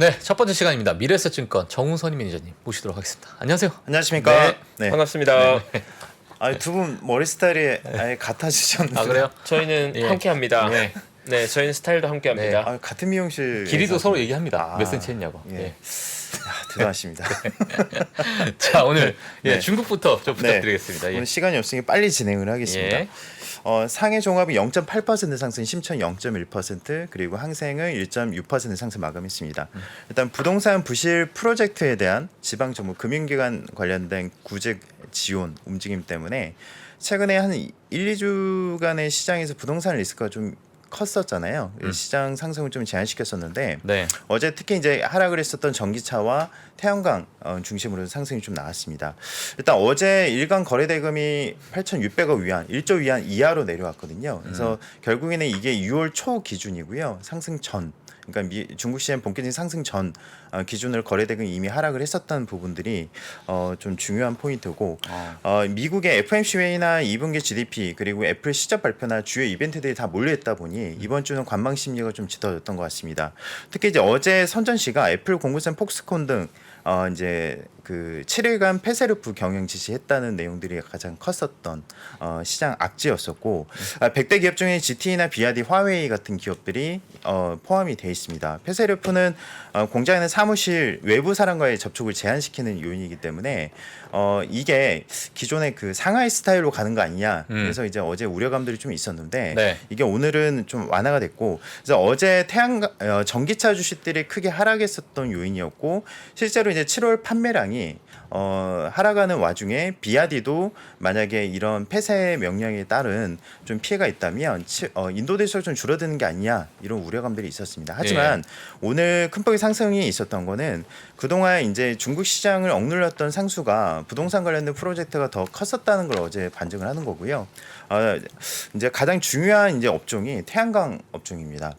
네, 첫 번째 시간입니다. 미래에셋증권 정우선임 매니저님 모시도록 하겠습니다. 안녕하세요. 안녕하십니까? 네. 네. 반갑습니다. 두 분 머리 스타일이 아예 같아지셨는데. 아 그래요? 저희는 예. 함께합니다. 네. 네, 저희는 스타일도 함께합니다. 아, 같은 미용실 길이도 서로 얘기합니다. 아, 몇 센치 했냐고. 예. 예. 대단하십니다. 자 오늘 네. 중국부터 좀 부탁드리겠습니다. 예. 오늘 시간이 없으니 빨리 진행을 하겠습니다. 예. 상해 종합이 0.8% 상승, 심천 0.1%, 그리고 항생은 1.6% 상승 마감했습니다. 일단 부동산 부실 프로젝트에 대한 지방 정부 금융기관 관련된 구제 지원 움직임 때문에 최근에 한 1, 2주간의 시장에서 부동산 리스크가 좀 컸었잖아요. 시장 상승을 좀 제한시켰었는데 네. 어제 특히 이제 하락을 했었던 전기차와 태양광 중심으로 상승이 좀 나왔습니다. 일단 어제 일간 거래 대금이 8,600억 위안, 1조 위안 이하로 내려왔거든요. 그래서 결국에는 이게 6월 초 기준이고요. 상승 전. 그러니까 중국 시장 본격적인 상승 전 기준으로 거래 대금이 이미 하락을 했었던 부분들이 좀 중요한 포인트고 미국의 FOMC 회의나 2분기 GDP 그리고 애플 시접 발표나 주요 이벤트들이 다 몰려있다 보니 이번 주는 관망 심리가 좀 짙어졌던 것 같습니다. 특히 이제 어제 선전시가 애플 공구사 폭스콘 등 이제 그 7일간 폐쇄루프 경영 지시했다는 내용들이 가장 컸었던 시장 악재였었고 100대 기업 중에 GT나 BYD, 화웨이 같은 기업들이 포함이 되어 있습니다. 폐쇄루프는 공장에 있는 사무실 외부 사람과의 접촉을 제한시키는 요인이기 때문에 이게 기존의 그 상하이 스타일로 가는 거 아니냐. 그래서 이제 어제 우려감들이 좀 있었는데 네. 이게 오늘은 좀 완화가 됐고 그래서 어제 전기차 주식들이 크게 하락했었던 요인이었고 실제로 이제 7월 판매량이 하락하는 와중에 비아디도 만약에 이런 폐쇄 명령에 따른 좀 피해가 있다면 인도 대수가 좀 줄어드는 게 아니냐 이런 우려감들이 있었습니다. 하지만 오늘 큰 폭의 상승이 있었던 거는 그동안 이제 중국 시장을 억눌렀던 상수가 부동산 관련된 프로젝트가 더 컸었다는 걸 어제 반증을 하는 거고요. 이제 가장 중요한 이제 업종이 태양광 업종입니다.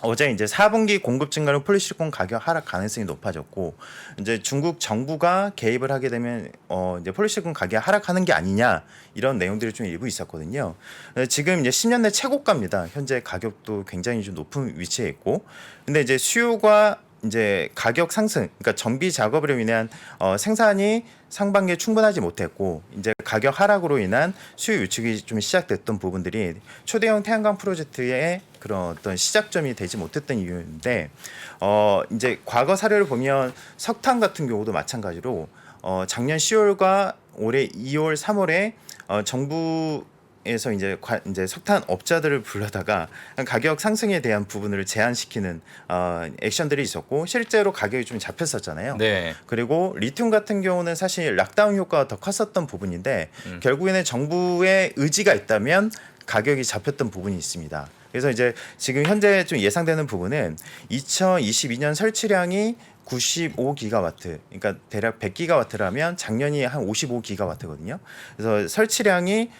어제 이제 4분기 공급 증가로 폴리시리콘 가격 하락 가능성이 높아졌고 이제 중국 정부가 개입을 하게 되면 이제 폴리시리콘 가격 하락하는 게 아니냐 이런 내용들이 좀 일부 있었거든요. 지금 이제 10년 내 최고가입니다. 현재 가격도 굉장히 좀 높은 위치에 있고 근데 이제 수요가 이제 가격 상승, 그러니까 정비 작업으로 인한 생산이 상반기에 충분하지 못했고 이제 가격 하락으로 인한 수요 유축이 좀 시작됐던 부분들이 초대형 태양광 프로젝트의 그런 어떤 시작점이 되지 못했던 이유인데 이제 과거 사례를 보면 석탄 같은 경우도 마찬가지로 작년 10월과 올해 2월, 3월에 정부에서 이제 석탄 업자들을 불러다가 가격 상승에 대한 부분을 제한시키는 액션들이 있었고 실제로 가격이 좀 잡혔었잖아요. 네. 그리고 리튬 같은 경우는 사실 락다운 효과가 더 컸었던 부분인데 결국에는 정부의 의지가 있다면 가격이 잡혔던 부분이 있습니다. 그래서 이제 지금 현재 좀 예상되는 부분은 2022년 설치량이 95기가와트, 그러니까 대략 100기가와트라면 작년이 한 55기가와트거든요. 그래서 설치량이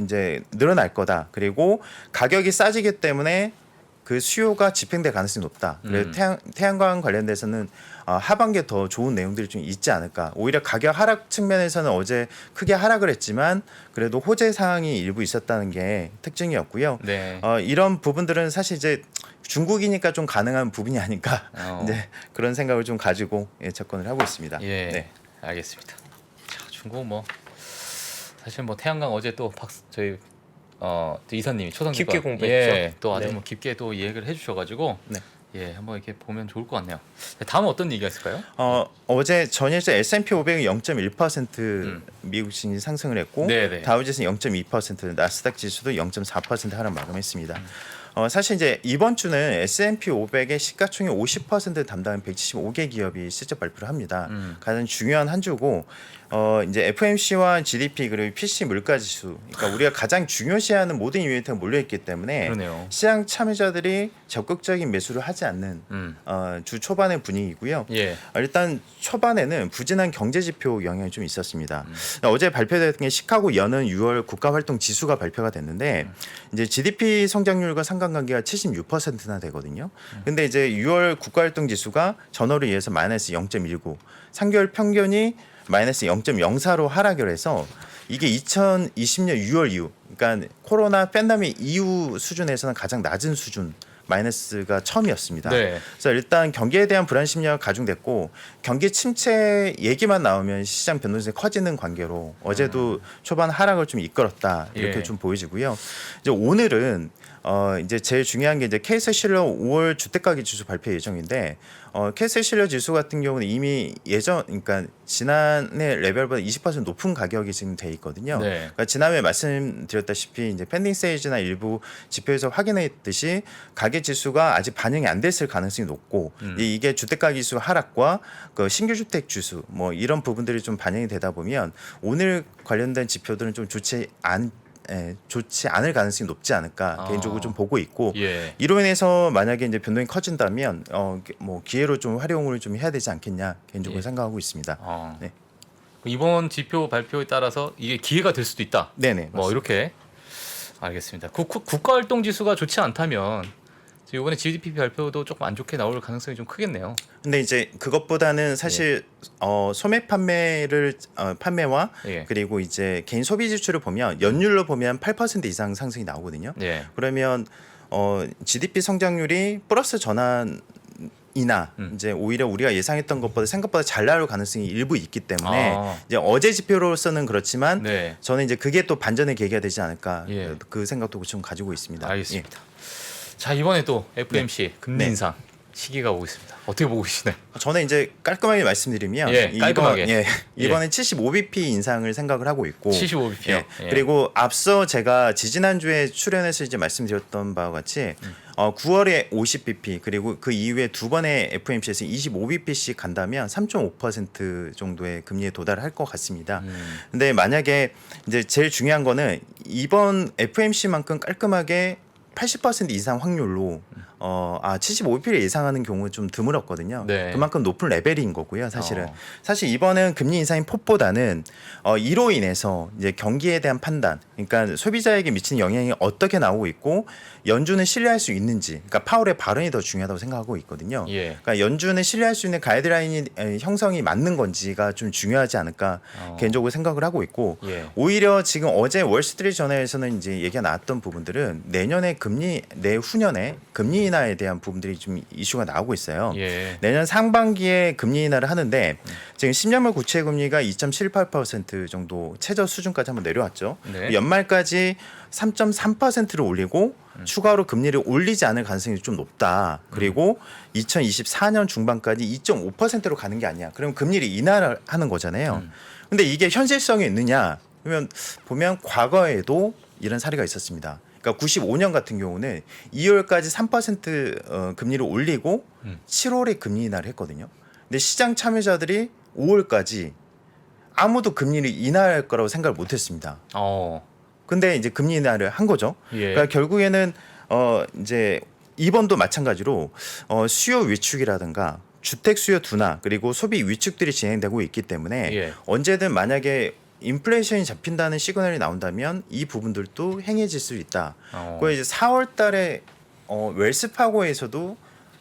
이제 늘어날 거다. 그리고 가격이 싸지기 때문에 그 수요가 집행될 가능성이 높다. 그래서 태양광 관련돼서는 하반기에 더 좋은 내용들이 좀 있지 않을까. 오히려 가격 하락 측면에서는 어제 크게 하락을 했지만 그래도 호재 사항이 일부 있었다는 게 특징이었고요. 네. 이런 부분들은 사실 이제 중국이니까 좀 가능한 부분이 아닐까. 이제 그런 생각을 좀 가지고 접근을 하고 있습니다. 예. 네. 알겠습니다. 자, 중국 뭐 사실 뭐 태양광 어제 또 저희 이사님이 초상집 깊게 공부했죠. 예, 또 아주 네. 뭐 깊게 또 이야기를 해주셔가지고 네. 예, 한번 이렇게 보면 좋을 것 같네요. 다음은 어떤 얘기가 있을까요? 어제 전일제 S&P 500이 0.1% 미국 증시 상승을 했고 네네. 다우지수는 0.2%, 나스닥 지수도 0.4% 하락 마감했습니다. 사실 이제 이번 주는 S&P 500의 시가총액 50% 담당한 175개 기업이 실적 발표를 합니다. 가장 중요한 한 주고 이제 FOMC와 GDP 그리고 PC 물가 지수, 그러니까 우리가 가장 중요시하는 모든 이벤트가 몰려 있기 때문에 그러네요. 시장 참여자들이 적극적인 매수를 하지 않는 주 초반의 분위기고요. 예. 일단 초반에는 부진한 경제 지표 영향이 좀 있었습니다. 어제 발표된 게 시카고 여는 6월 국가 활동 지수가 발표가 됐는데 이제 GDP 성장률과 상관관계가 76%나 되거든요. 근데 이제 6월 국가 활동 지수가 전월에 의해서 마이너스 0.19, 3개월 평균이 마이너스 0.04로 하락을 해서 이게 2020년 6월 이후, 그러니까 코로나 팬데믹 이후 수준에서는 가장 낮은 수준 마이너스가 처음이었습니다. 네. 그래서 일단 경기에 대한 불안 심리가 가중됐고 경기 침체 얘기만 나오면 시장 변동성이 커지는 관계로 어제도 초반 하락을 좀 이끌었다 이렇게 예. 좀 보여지고요. 이제 오늘은 이제 제일 중요한 게 이제 케이스 실러 5월 주택가격 지수 발표 예정인데 케이스 실러 지수 같은 경우는 이미 그러니까 지난해 레벨보다 20% 높은 가격이 지금 돼 있거든요. 네. 그러니까 지난해 말씀드렸다시피 이제 펜딩 세이지나 일부 지표에서 확인했듯이 가계 지수가 아직 반영이 안 됐을 가능성이 높고 이게 주택가격 지수 하락과 그 신규 주택 지수 뭐 이런 부분들이 좀 반영이 되다 보면 오늘 관련된 지표들은 좀 좋지 않을 가능성이 높지 않을까 개인적으로 좀 보고 있고 예. 이로 인해서 만약에 이제 변동이 커진다면 뭐 기회로 좀 활용을 좀 해야 되지 않겠냐 개인적으로 예. 생각하고 있습니다. 네. 이번 지표 발표에 따라서 이게 기회가 될 수도 있다. 네네. 뭐 이렇게 알겠습니다. 국가활동 지수가 좋지 않다면 이번에 GDP 발표도 조금 안 좋게 나올 가능성이 좀 크겠네요. 근데 이제 그것보다는 사실 소매 판매와 예. 그리고 이제 개인 소비 지출을 보면 연율로 보면 8% 이상 상승이 나오거든요. 예. 그러면 GDP 성장률이 플러스 전환이나 이제 오히려 우리가 예상했던 것보다 생각보다 잘 나올 가능성이 일부 있기 때문에 이제 어제 지표로서는 그렇지만 네. 저는 이제 그게 또 반전의 계기가 되지 않을까 예. 그 생각도 좀 가지고 있습니다. 알겠습니다. 자, 이번에 또 FMC 금리 네. 인상 시기가 오고 있습니다. 어떻게 보고 계시나요? 저는 이제 깔끔하게 말씀드리면 예, 깔끔하게. 이번에 75bp 인상을 생각을 하고 있고 75bp요. 예, 그리고 앞서 제가 지지난주에 출연해서 이제 말씀드렸던 바와 같이 9월에 50bp 그리고 그 이후에 두 번의 FMC에서 25bp씩 간다면 3.5% 정도의 금리에 도달할 것 같습니다. 근데 만약에 이제 제일 중요한 거는 이번 FMC만큼 깔끔하게 80% 이상 확률로 75bp를 예상하는 경우는 좀 드물었거든요. 네. 그만큼 높은 레벨인 거고요. 사실은 사실 이번은 금리 인상인 폭보다는 이로 인해서 이제 경기에 대한 판단, 그러니까 소비자에게 미치는 영향이 어떻게 나오고 있고 연준은 신뢰할 수 있는지, 그러니까 파월의 발언이 더 중요하다고 생각하고 있거든요. 예. 그러니까 연준은 신뢰할 수 있는 가이드라인이 형성이 맞는 건지가 좀 중요하지 않을까 개인적으로 생각을 하고 있고 예. 오히려 지금 어제 월스트리트 저널에서는 이제 얘기가 나왔던 부분들은 내년에 내후년에 금리 인하에 대한 부분들이 좀 이슈가 나오고 있어요. 예. 내년 상반기에 금리 인하를 하는데 지금 10년물 국채 금리가 2.78% 정도 최저 수준까지 한번 내려왔죠. 네. 연말까지 3.3%를 올리고 추가로 금리를 올리지 않을 가능성이 좀 높다. 그리고 2024년 중반까지 2.5%로 가는 게 아니야. 그럼 금리를 인하를 하는 거잖아요. 근데 이게 현실성이 있느냐? 그러면 보면 과거에도 이런 사례가 있었습니다. 그러니까 95년 같은 경우는 2월까지 3% 금리를 올리고 7월에 금리 인하를 했거든요. 근데 시장 참여자들이 5월까지 아무도 금리를 인하할 거라고 생각을 못 했습니다. 근데 이제 금리 인하를 한 거죠. 예. 그러니까 결국에는 이제 이번도 마찬가지로 수요 위축이라든가 주택 수요 둔화 그리고 소비 위축들이 진행되고 있기 때문에 예. 언제든 만약에 인플레이션이 잡힌다는 시그널이 나온다면 이 부분들도 행해질 수 있다. 그 이제 4월달에 웰스파고에서도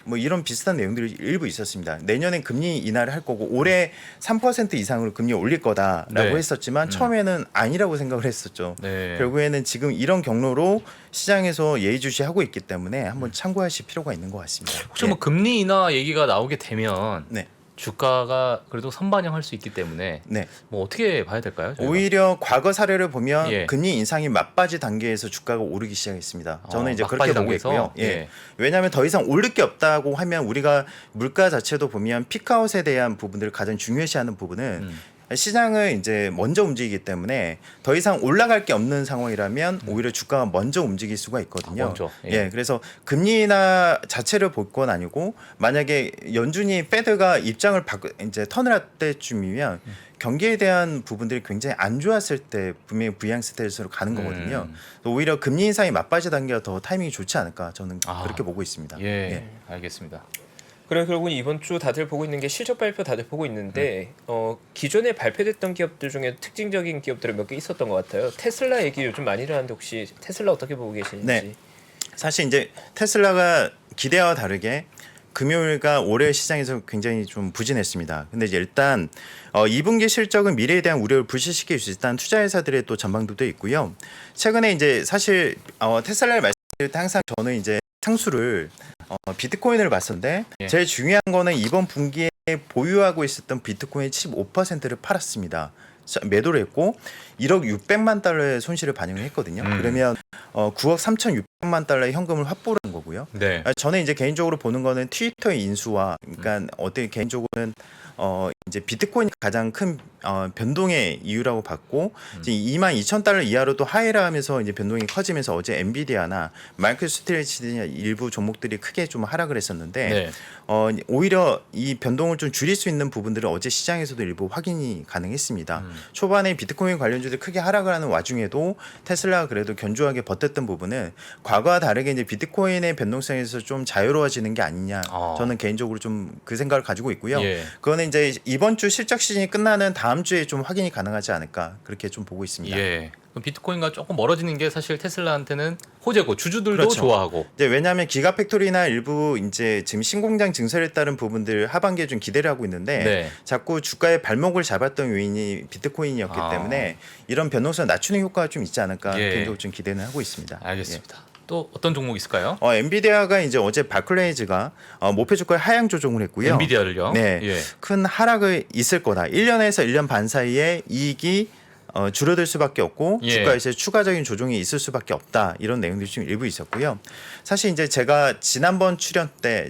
뭐 이런 비슷한 내용들이 일부 있었습니다. 내년엔 금리 인하를 할 거고 올해 3% 이상으로 금리 올릴 거다라고 네. 했었지만 처음에는 아니라고 생각을 했었죠. 네. 결국에는 지금 이런 경로로 시장에서 예의주시하고 있기 때문에 한번 참고하실 필요가 있는 것 같습니다. 혹시 뭐 금리 인하 얘기가 나오게 되면 네. 주가가 그래도 선반영할 수 있기 때문에 네. 뭐 어떻게 봐야 될까요? 저희가? 오히려 과거 사례를 보면 예. 금리 인상이 막바지 단계에서 주가가 오르기 시작했습니다. 저는 이제 막바지 그렇게 보고 단계에서? 있고요. 예. 예. 왜냐하면 더 이상 오를 게 없다고 하면 우리가 물가 자체도 보면 피크아웃에 대한 부분들을 가장 중요시하는 부분은 시장을 이제 먼저 움직이기 때문에 더 이상 올라갈 게 없는 상황이라면 오히려 주가가 먼저 움직일 수가 있거든요. 먼저, 예. 예, 그래서 금리 인하 자체를 볼 건 아니고 만약에 연준이 패드가 입장을 이제 턴을 할 때쯤이면 경기에 대한 부분들이 굉장히 안 좋았을 때 분명히 부양 스테이스로 가는 거거든요. 오히려 금리 인상이 맞바지 단계가 더 타이밍이 좋지 않을까 저는 그렇게 보고 있습니다. 예. 알겠습니다. 그래 결국은 이번 주 다들 보고 있는 게 실적 발표 다들 보고 있는데 기존에 발표됐던 기업들 중에 특징적인 기업들이 몇 개 있었던 것 같아요. 테슬라 얘기 요즘 많이 일어나는데 혹시 테슬라 어떻게 보고 계시는지? 네. 사실 이제 테슬라가 기대와 다르게 금요일과 올해 시장에서 굉장히 좀 부진했습니다. 근데 이제 일단 2분기 실적은 미래에 대한 우려를 불식시킬 수 있다는 투자회사들의 또 전망도 있고요. 최근에 이제 사실 테슬라를 말씀드릴 때 항상 저는 이제 상수를 비트코인을 봤었는데 예. 제일 중요한 거는 이번 분기에 보유하고 있었던 비트코인 75%를 팔았습니다. 매도를 했고 1억 600만 달러의 손실을 반영을 했거든요. 그러면 9억 3,600만 달러의 현금을 확보를 한 거고요. 네. 저는 이제 개인적으로 보는 거는 트위터의 인수와 그러니까 어떻게 개인적으로는 이제 비트코인이 가장 큰 변동의 이유라고 봤고 이제 22,000달러 이하로도 하회를 하면서 이제 변동이 커지면서 어제 엔비디아나 마이크로스트레치 등 일부 종목들이 크게 좀 하락을 했었는데 네. 오히려 이 변동을 좀 줄일 수 있는 부분들은 어제 시장에서도 일부 확인이 가능했습니다. 초반에 비트코인 관련주들이 크게 하락을 하는 와중에도 테슬라가 그래도 견조하게 버텼던 부분은 과거와 다르게 이제 비트코인의 변동성에서 좀 자유로워지는 게 아니냐. 저는 개인적으로 좀 그 생각을 가지고 있고요. 예. 그거는 이제 이번 주 실적 시즌이 끝나는 다음 주에 좀 확인이 가능하지 않을까 그렇게 좀 보고 있습니다. 예. 그럼 비트코인과 조금 멀어지는 게 사실 테슬라한테는 호재고 주주들도 그렇죠. 좋아하고. 이제 왜냐하면 기가팩토리나 일부 이제 지금 신공장 증설에 따른 부분들 하반기에 좀 기대를 하고 있는데 네. 자꾸 주가의 발목을 잡았던 요인이 비트코인이었기 때문에 이런 변동성을 낮추는 효과가 좀 있지 않을까 예. 개인적으로 좀 기대는 하고 있습니다. 알겠습니다. 또 어떤 종목 있을까요? 엔비디아가 이제 어제 바클레이즈가 목표 주가의 하향 조정을 했고요. 엔비디아를요? 네, 예. 큰 하락을 있을 거다. 1년에서 1년 반 사이에 이익이 줄어들 수밖에 없고 예. 주가에서 추가적인 조정이 있을 수밖에 없다. 이런 내용들이 좀 일부 있었고요. 사실 이제 제가 지난번 출연 때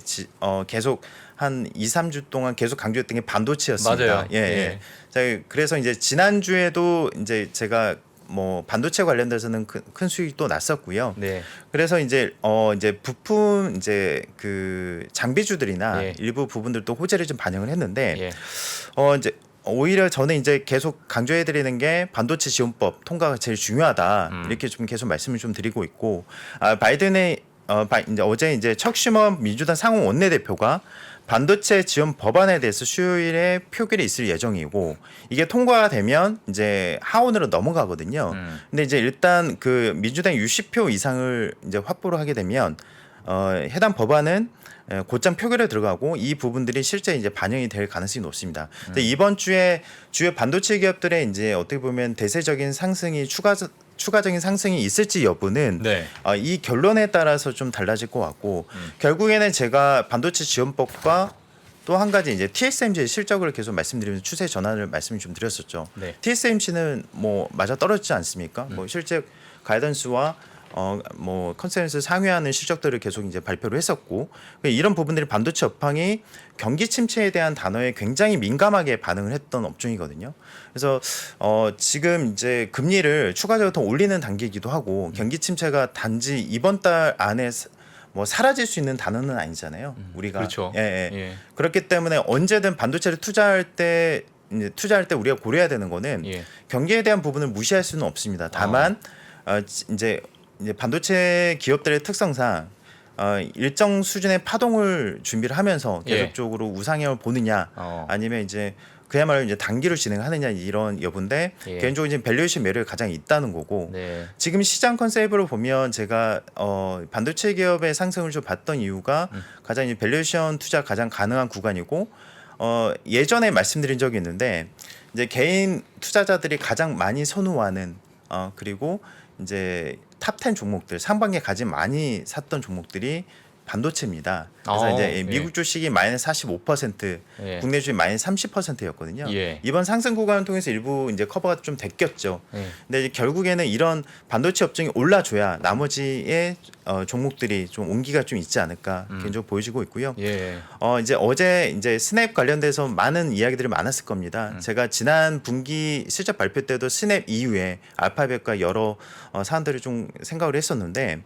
계속 한 2, 3주 동안 계속 강조했던 게 반도체였습니다. 맞아요. 예, 예. 자, 그래서 이제 지난주에도 이제 제가 뭐 반도체 관련돼서는 큰 수익도 났었고요. 네. 그래서 이제 이제 부품 이제 그 장비주들이나 예. 일부 부분들도 호재를 좀 반영을 했는데 예. 이제 오히려 저는 이제 계속 강조해 드리는 게 반도체 지원법 통과가 제일 중요하다. 이렇게 좀 계속 말씀을 좀 드리고 있고 바이든의 이제 어제 이제 척 슈머 민주당 상원 원내대표가 반도체 지원 법안에 대해서 수요일에 표결이 있을 예정이고 이게 통과가 되면 이제 하원으로 넘어가거든요. 근데 이제 일단 그 민주당 60표 이상을 이제 확보를 하게 되면 해당 법안은 곧장 표결에 들어가고 이 부분들이 실제 이제 반영이 될 가능성이 높습니다. 근데 이번 주에 주요 반도체 기업들의 이제 어떻게 보면 대세적인 상승이 추가적인 상승이 있을지 여부는 네. 이 결론에 따라서 좀 달라질 것 같고 결국에는 제가 반도체 지원법과 또 한 가지 이제 TSMC의 실적을 계속 말씀드리면서 추세 전환을 말씀을 좀 드렸었죠. 네. TSMC는 뭐 맞아 떨어지지 않습니까? 뭐 실제 가이던스와 뭐 컨센서스 상회하는 실적들을 계속 이제 발표를 했었고 이런 부분들이 반도체 업황이 경기 침체에 대한 단어에 굉장히 민감하게 반응을 했던 업종이거든요. 그래서 지금 이제 금리를 추가적으로 더 올리는 단계이기도 하고 경기 침체가 단지 이번 달 안에 뭐 사라질 수 있는 단어는 아니잖아요. 우리가 그렇죠. 예. 그렇기 때문에 언제든 반도체를 투자할 때 우리가 고려해야 되는 거는 예. 경기에 대한 부분을 무시할 수는 없습니다. 다만 이제 반도체 기업들의 특성상 일정 수준의 파동을 준비를 하면서 예. 계속적으로 우상향을 보느냐 아니면 이제 그야말로 이제 단기로 진행하느냐 이런 여부인데 예. 개인적으로 지금 밸류에이션 매력이 가장 있다는 거고 네. 지금 시장 컨셉으로 보면 제가 반도체 기업의 상승을 좀 봤던 이유가 가장 이제 밸류에이션 투자 가장 가능한 구간이고 예전에 말씀드린 적이 있는데 이제 개인 투자자들이 가장 많이 선호하는 그리고 이제 탑 10 종목들 상반기에 가장 많이 샀던 종목들이 반도체입니다. 그래서 이제 예. 미국 주식이 마이너스 45%, 예. 국내 주식 마이너스 30%였거든요. 예. 이번 상승 구간을 통해서 일부 이제 커버가 좀 됐겠죠. 예. 근데 이제 결국에는 이런 반도체 업종이 올라줘야 나머지의 종목들이 좀 온기가 좀 있지 않을까 개인적으로 보여지고 있고요. 예. 이제 어제 이제 스냅 관련돼서 많은 이야기들이 많았을 겁니다. 제가 지난 분기 실적 발표 때도 스냅 이후에 알파벳과 여러 사안들을 좀 생각을 했었는데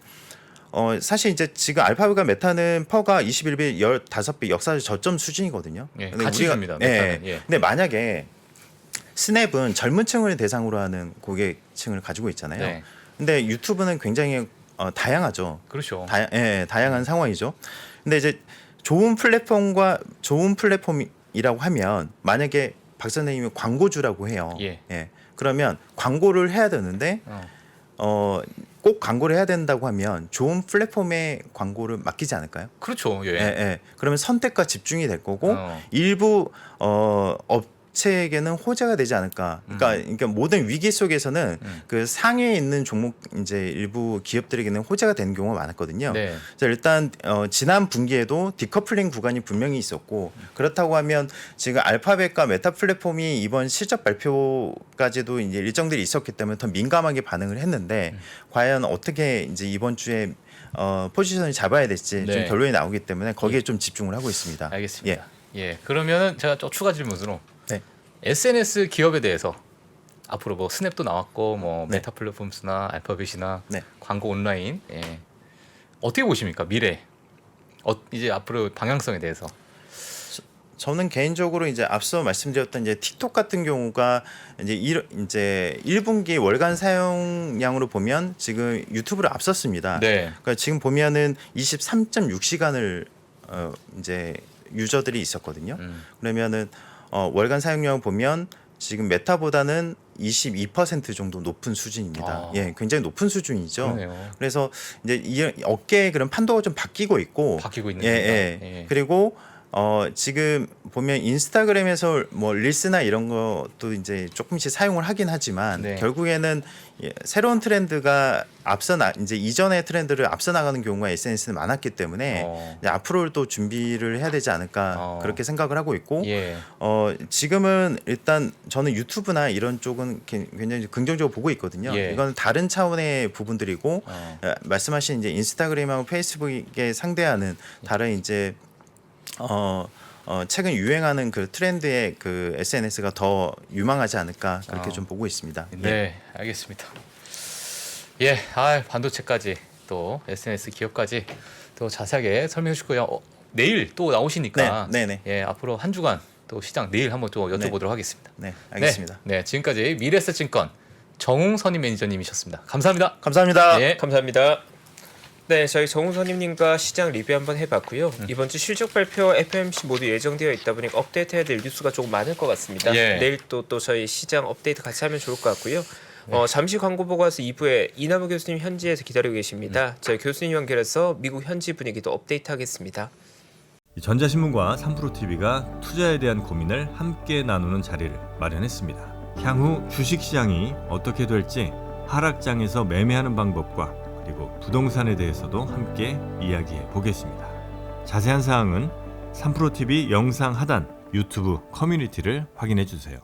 사실 이제 지금 알파벳과 메타는 퍼가 21배 15배 역사적 저점 수준이거든요. 예. 근데 같이 줍니다. 메타는. 예. 근데 만약에 스냅은 젊은 층을 대상으로 하는 고객층을 가지고 있잖아요. 네. 근데 유튜브는 굉장히 다양하죠. 그렇죠. 다양한 상황이죠. 근데 이제 좋은 플랫폼이라고 하면 만약에 박 선생님이 광고주라고 해요. 예. 그러면 광고를 해야 되는데 꼭 광고를 해야 된다고 하면 좋은 플랫폼에 광고를 맡기지 않을까요? 그렇죠. 예. 그러면 선택과 집중이 될 거고 어. 일부 업체에게는 호재가 되지 않을까. 그러니까 모든 위기 속에서는 그 상위에 있는 종목 이제 일부 기업들에게는 호재가 되는 경우가 많았거든요. 네. 그래서 일단 지난 분기에도 디커플링 구간이 분명히 있었고 그렇다고 하면 지금 알파벳과 메타 플랫폼이 이번 실적 발표까지도 이제 일정들이 있었기 때문에 더 민감하게 반응을 했는데 과연 어떻게 이제 이번 주에 포지션을 잡아야 될지 네. 좀 결론이 나오기 때문에 거기에 좀 집중을 하고 있습니다. 알겠습니다. 예. 그러면은 제가 또 추가 질문으로 네. SNS 기업에 대해서 앞으로 뭐 스냅도 나왔고 뭐 네. 메타 플랫폼스나 알파벳이나 네. 광고 온라인 어떻게 보십니까? 미래 이제 앞으로 방향성에 대해서. 저는 개인적으로 이제 앞서 말씀드렸던 이제 틱톡 같은 경우가 이제 1분기 월간 사용량으로 보면 지금 유튜브를 앞섰습니다. 네. 그러니까 지금 보면은 23.6시간을 이제 유저들이 있었거든요. 그러면은 월간 사용량을 보면 지금 메타보다는 22% 정도 높은 수준입니다. 예, 굉장히 높은 수준이죠. 그러네요. 그래서 이제 이 어깨의 그런 판도가 좀 바뀌고 있고, 바뀌고 있는 예. 겁니다. 예. 그리고 지금 보면 인스타그램에서 뭐 릴스나 이런 것도 이제 조금씩 사용을 하긴 하지만 네. 결국에는 새로운 트렌드가 이제 이전의 트렌드를 앞서 나가는 경우가 SNS는 많았기 때문에 이제 앞으로 또 준비를 해야 되지 않을까 그렇게 생각을 하고 있고 예. 지금은 일단 저는 유튜브나 이런 쪽은 굉장히 긍정적으로 보고 있거든요. 예. 이건 다른 차원의 부분들이고 말씀하신 이제 인스타그램하고 페이스북에 상대하는 다른 이제 최근 유행하는 그 트렌드의 그 SNS가 더 유망하지 않을까 그렇게 좀 보고 있습니다. 네, 알겠습니다. 예, 반도체까지 또 SNS 기업까지 또 자세하게 설명해 주고요. 내일 또 나오시니까 네. 예, 앞으로 한 주간 또 시장 내일 한번 또 여쭤보도록 하겠습니다. 네, 알겠습니다. 네, 지금까지 미래에셋증권 정웅선임 매니저님이셨습니다. 감사합니다. 감사합니다. 예. 감사합니다. 네, 저희 정우선임님과 시장 리뷰 한번 해봤고요. 이번 주 실적 발표, FOMC 모두 예정되어 있다 보니 업데이트해야 될 뉴스가 조금 많을 것 같습니다. 예. 내일 또 저희 시장 업데이트 같이 하면 좋을 것 같고요. 잠시 광고 보고 와서 2부에 이남우 교수님 현지에서 기다리고 계십니다. 저희 교수님 연결해서 미국 현지 분위기도 업데이트하겠습니다. 전자신문과 3프로TV가 투자에 대한 고민을 함께 나누는 자리를 마련했습니다. 향후 주식시장이 어떻게 될지 하락장에서 매매하는 방법과 그리고 부동산에 대해서도 함께 이야기해 보겠습니다. 자세한 사항은 3프로TV 영상 하단 유튜브 커뮤니티를 확인해 주세요.